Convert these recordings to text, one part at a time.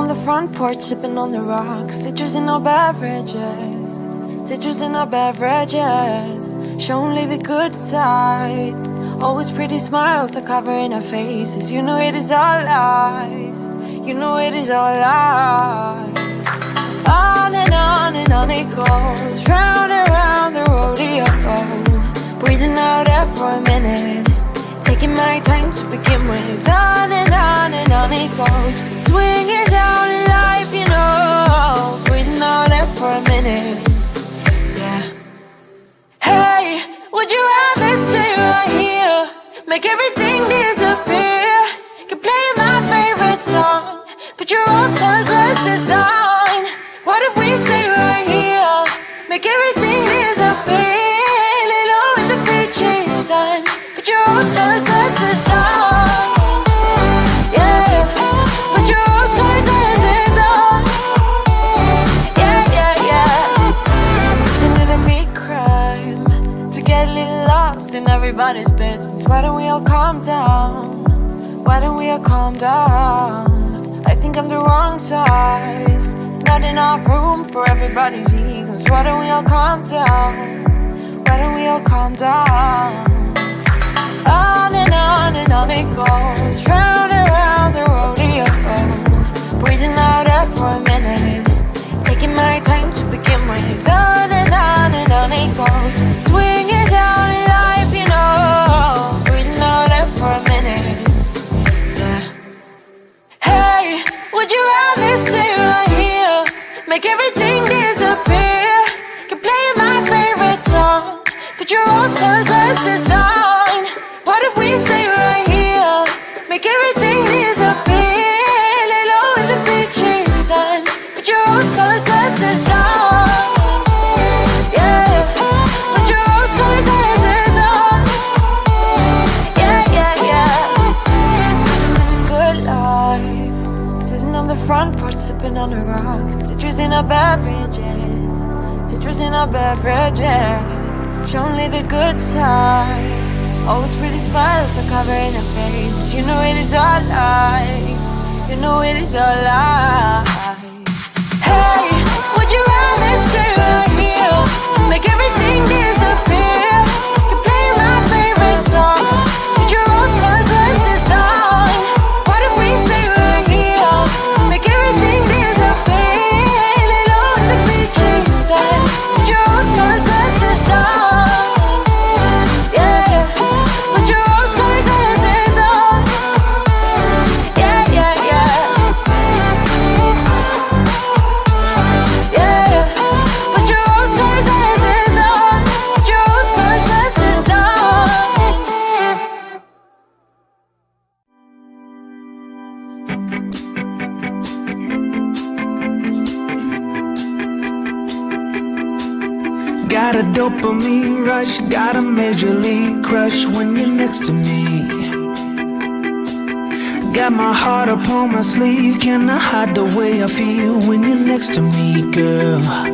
on the front porch, sipping on the rocks. Citrus in our beverages. Citrus in our beverages. Show only the good sides. Always pretty smiles are covering our faces. You know it is all lies. You know it is all lies. On and on it goes. Round and round the rodeo. Breathing out air for a minute. Taking my time to begin with. On and on it goes. Swinging down in life, you know. Breathing out air for a minute. Yeah. Hey, would you rather stay right here? Make everything disappear. Could play my favorite song. Put your rose-colored glasses on. What if we stay right here? Make everything disappear. Lay low in the beaching sun. Put your rose-colored glasses on. Yeah. Put your rose-colored glasses on. Yeah, yeah, yeah. Isn't it a big crime to get a little lost in everybody's business? Why don't we all calm down? Why don't we all calm down? I think I'm the wrong size. Not enough room for everybody's egos. Why don't we all calm down? Why don't we all calm down? On and on it goes. Round and round the rodeo. Breathing out air for a minute. Taking my time to begin with. On and on it goes. Swinging down in life, you know. Breathing out air for a minute. Yeah. Hey, would you rather stay right here? Make everything disappear. Can play my favorite song. Put your rose-colored glasses on. What if we stay right here? Make everything disappear. Lay low in the beaching sun. Put your rose-colored glasses on. Yeah. Put your rose-colored glasses on. Yeah, yeah, yeah. It's a good life. Sitting on the front porch, sipping on the rocks. Citrus in our beverages. Citrus in our beverages. Show only the good sides. Always pretty smiles are covering our faces. You know it is all lies. You know it is all lies. Hey, would you rather stay right here? Make everything disappear. You play my favorite song. Put your rose-colored glasses on. What if we stay right here? Make everything disappear. Lay low in the beaching sun. Put your rose-colored glasses on. Got a dopamine rush, got a major league crush when you're next to me. Got my heart upon my sleeve, cannot hide the way I feel when you're next to me, girl. Got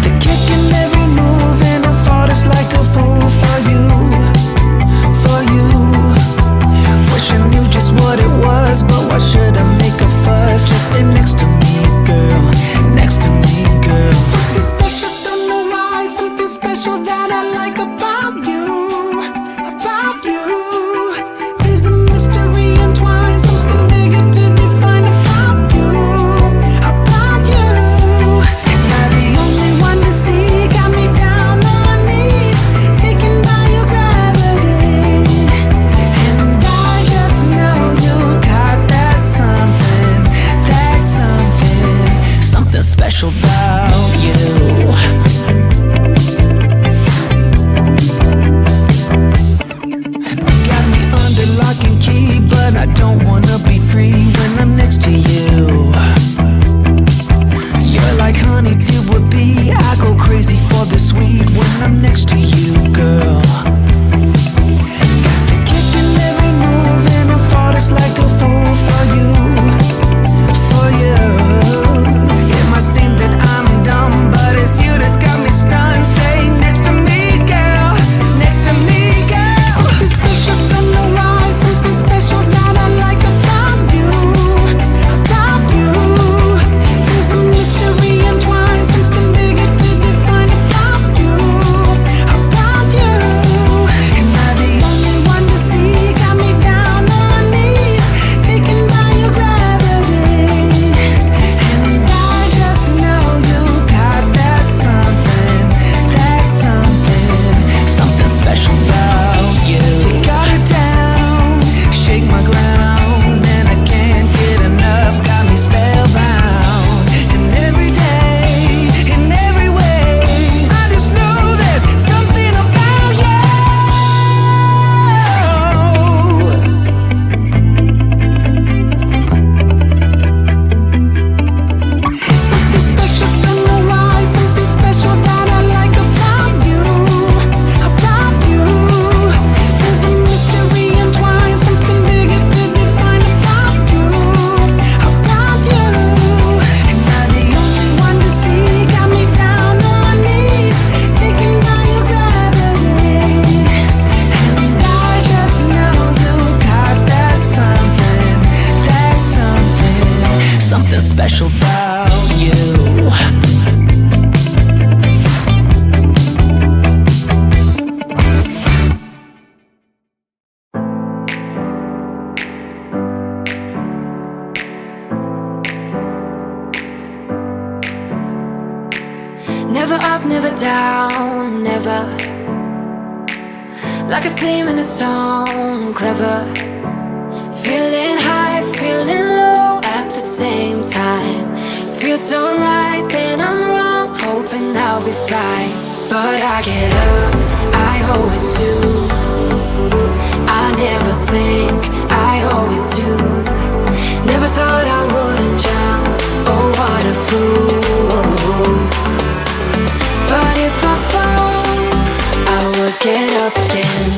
the kick in every move and I fall just like a fool for you, for you. Wish I knew just what it was, but why should I make a fuss? Just stay next to me, girl, next to me, girl. Something special, don't know why, something special that I like about you, about you. There's a mystery entwined, something bigger to define about you, about you. Never up, never down, never. Like a theme in a song, clever. Feeling high, feeling low at the same time. Feels so right, then I'm wrong, hoping I'll be fine. But I get up, I always do. I never think, I always do. Never thought I wouldn't jump, oh what a fool. But if I fall, I will get up again.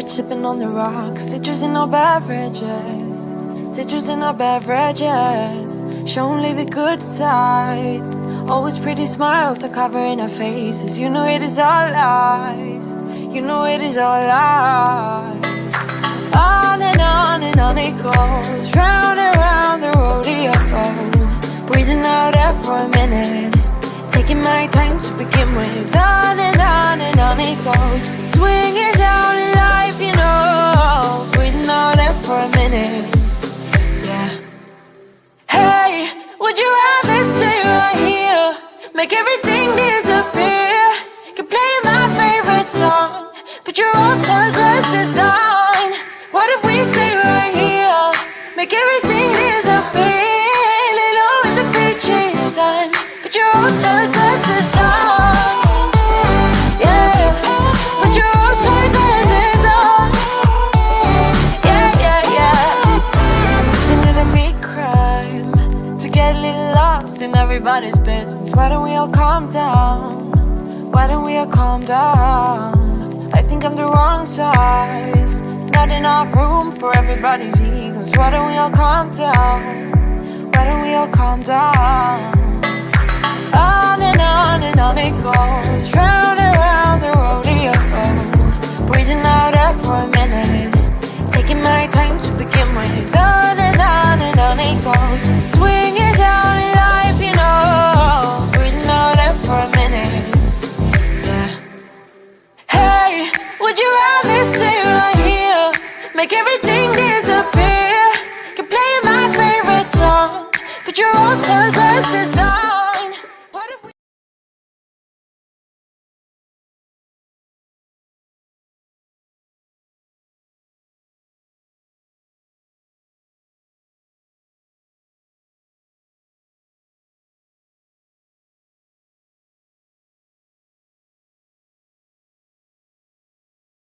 Sipping on the rocks, citrus in our beverages, citrus in our beverages. Show only the good sides. Always pretty smiles are covering our faces. You know it is all lies. You know it is all lies. On and on it goes, round and round the rodeo. Breathing out air for a minute, taking my time to begin with. On and on it goes, swinging down in life, you know. Breathing out air for a minute, yeah. Hey, would you rather stay right here, make everything disappear? Could play my favorite song, put your rose-colored glasses on. What if we stay right here, make everything disappear? Lay low in the beaching sun, put your rose-colored glasses on. Yeah, put your rose-colored glasses on. Yeah. Isn't it a me crime to get a little lost in everybody's business? Why don't we all calm down? Why don't we all calm down? I think I'm the wrong size, not enough room for everybody's egos. Why don't we all calm down? Why don't we all calm down? On and on it goes, round and round the rodeo. Breathing out air for a minute, taking my time to begin with. On and on it goes, swinging down